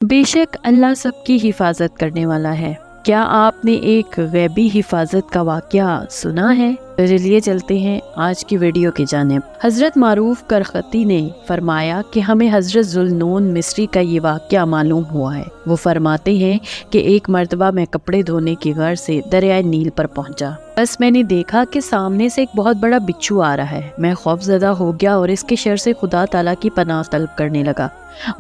बेशक अल्लाह सबकी हिफाजत करने वाला है। क्या आपने एक गैबी हिफाजत का वाक़या सुना है? तो चलिए चलते हैं आज की वीडियो की जानिब। हज़रत मारूफ करखती ने फरमाया कि हमें हज़रत ज़ुल्नून मिस्री का ये वाक़या मालूम हुआ है। वो फरमाते हैं कि एक मर्तबा मैं कपड़े धोने की गर्ज से दरियाए नील पर पहुंचा। बस मैंने देखा कि सामने से एक बहुत बड़ा बिच्छू आ रहा है। मैं खौफज़दा हो गया और इसके शर से खुदा ताला की पनाह तलब करने लगा।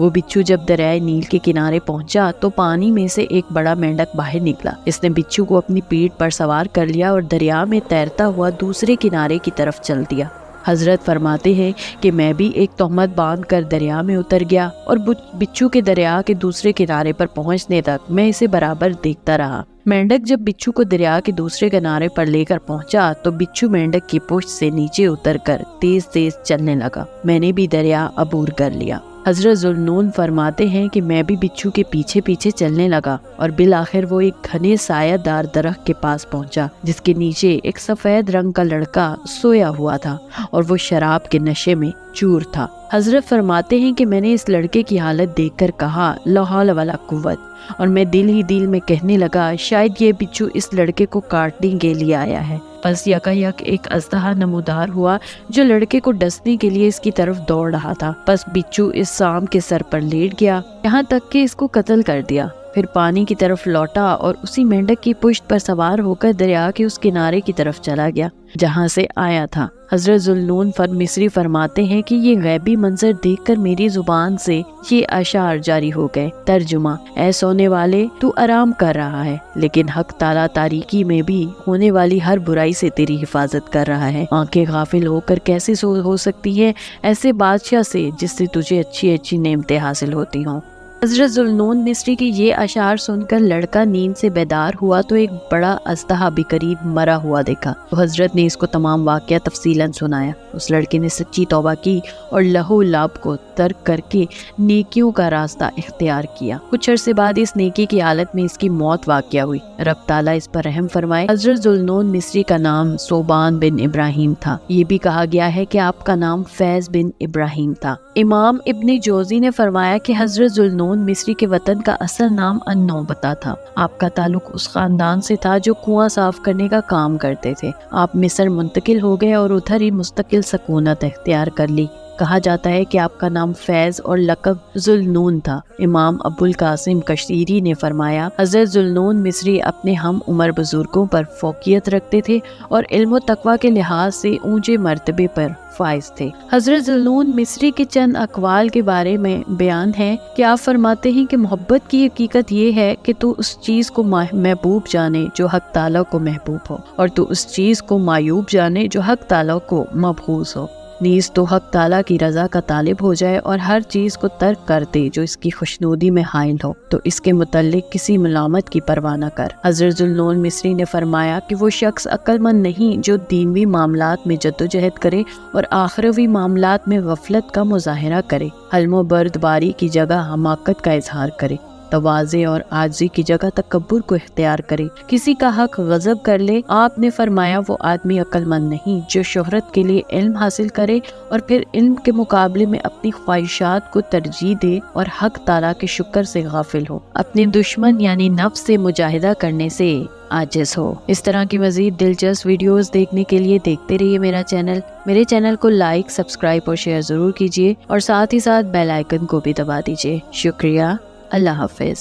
वो बिच्छू जब दरियाए नील के किनारे पहुंचा तो पानी में से एक बड़ा मेंढक बाहर निकला। इसने बिच्छू को अपनी पीठ पर सवार कर लिया और दरिया में तैरता हुआ दूसरे किनारे की तरफ चल दिया। हजरत फरमाते हैं कि मैं भी एक तोहमत बांध कर दरिया में उतर गया और बिच्छू के दरिया के दूसरे किनारे पर पहुंचने तक मैं इसे बराबर देखता रहा। मेंढक जब बिच्छू को दरिया के दूसरे किनारे पर लेकर पहुंचा तो बिच्छू मेंढक की पुश्त से नीचे उतरकर तेज तेज चलने लगा। मैंने भी दरिया अबूर कर लिया। हजरत ज़ुल्नून फरमाते हैं कि मैं भी बिच्छू के पीछे पीछे चलने लगा और बिल आखिर वो एक घने सायादार दरख्त के पास पहुंचा जिसके नीचे एक सफेद रंग का लड़का सोया हुआ था और वो शराब के नशे में चूर था। हजरत फरमाते हैं कि मैंने इस लड़के की हालत देखकर कहा ला हौल वला कुव्वत, और मैं दिल ही दिल में कहने लगा शायद ये बिच्छू इस लड़के को काटने के लिए आया है। बस यकायक एक अजदहा नमूदार हुआ जो लड़के को डसने के लिए इसकी तरफ दौड़ रहा था। बस बिच्छू इस सांप के सर पर लेट गया, यहाँ तक कि इसको कत्ल कर दिया। फिर पानी की तरफ लौटा और उसी मेंढक की पुश्त पर सवार होकर दरिया के उस किनारे की तरफ चला गया जहाँ से आया था। हजरत ज़ुल्नून मिस्री फरमाते हैं कि ये गैबी मंजर देखकर मेरी जुबान से ये अशार जारी हो गए। तर्जुमा, ऐ सोने वाले, तू आराम कर रहा है लेकिन हक ताला तारीकी में भी होने वाली हर बुराई से तेरी हिफाजत कर रहा है। आंखें गाफिल होकर कैसे हो सकती है ऐसे बादशाह से जिससे तुझे अच्छी अच्छी नेमतें हासिल होती हों। हजरत ज़ुल्नून मिस्री के ये अशार सुनकर लड़का नींद से बेदार हुआ तो एक बड़ा अजदहा भी करीब मरा हुआ देखा। तो हजरत ने इसको तमाम वाक़या तफसीलन सुनाया। उस लड़के ने सच्ची तौबा की और लहू लाभ को तर्क करके नेकियों का रास्ता इख्तियार किया। कुछ अरसे बाद इस नेकी की हालत में इसकी मौत वाक़या हुई। रब ताला इस पर रहम फरमाए। हजरत ज़ुल्नून मिस्री का नाम सोबान बिन इब्राहिम था। ये भी कहा गया है कि आपका नाम फैज बिन इब्राहिम था। इमाम इब्ने जोजी ने फरमाया कि हजरत ज़ुल्नून मिस्री के वतन का असल नाम अन्नौबता था। आपका ताल्लुक उस खानदान से था जो कुआं साफ करने का काम करते थे। आप मिस्र मुंतकिल हो गए और उधर ही मुस्तकिल सकूनत इख्तियार कर ली। कहा जाता है कि आपका नाम फैज और लक़ब ज़ुल्नून था। इमाम अबुल कासिम कशीरी ने फरमाया हज़रत ज़ुल्नून मिस्री अपने हम उम्र बुजुर्गों पर फौकियत रखते थे और इल्म व तक़वा के लिहाज से ऊंचे मर्तबे पर फाइज थे। हज़रत ज़ुल्नून मिस्री के चंद अक़वाल के बारे में बयान है कि आप फरमाते हैं कि मोहब्बत की हकीकत ये है कि तू उस चीज़ को महबूब जाने जो हक ताला को महबूब हो और तू उस चीज़ को मायूब जाने जो हक ताला को मबहूस हो। नीज़ तो हक ताला की रज़ा का तालिब हो जाए और हर चीज़ को तर्क कर दे जो इसकी खुशनुदी में हाइल हो, तो इसके मुतल्लिक किसी मलामत की परवाह न कर। हज़रत ज़ुल्नून मिस्री ने फरमाया कि वो शख्स अक्लमंद नहीं जो दीनवी मामलात में जद्दोजहद करे और आखिरवी मामलात में गफलत का मुजाहरा करे, हल्म बर्दबारी की जगह हमाकत का इजहार करे, तवाज़े और आजी की जगह तकब्बुर को इख्तियार करे, किसी का हक गज़ब कर ले। आपने फरमाया वो आदमी अक्लमंद नहीं जो शोहरत के लिए इल्म हासिल करे और फिर इल्म के मुकाबले में अपनी ख्वाहिशात को तरजीह दे और हक ताला के शुक्र से गाफिल हो, अपने दुश्मन यानी नफ्स से मुजाहिदा करने से आजिज़ हो। इस तरह की मज़ीद दिलचस्प वीडियोस देखने के लिए देखते रहिए मेरे चैनल को लाइक, सब्सक्राइब और शेयर ज़रूर कीजिए और साथ ही साथ बेल आइकन को भी दबा दीजिए। शुक्रिया। अल्लाह हाफ़िज़।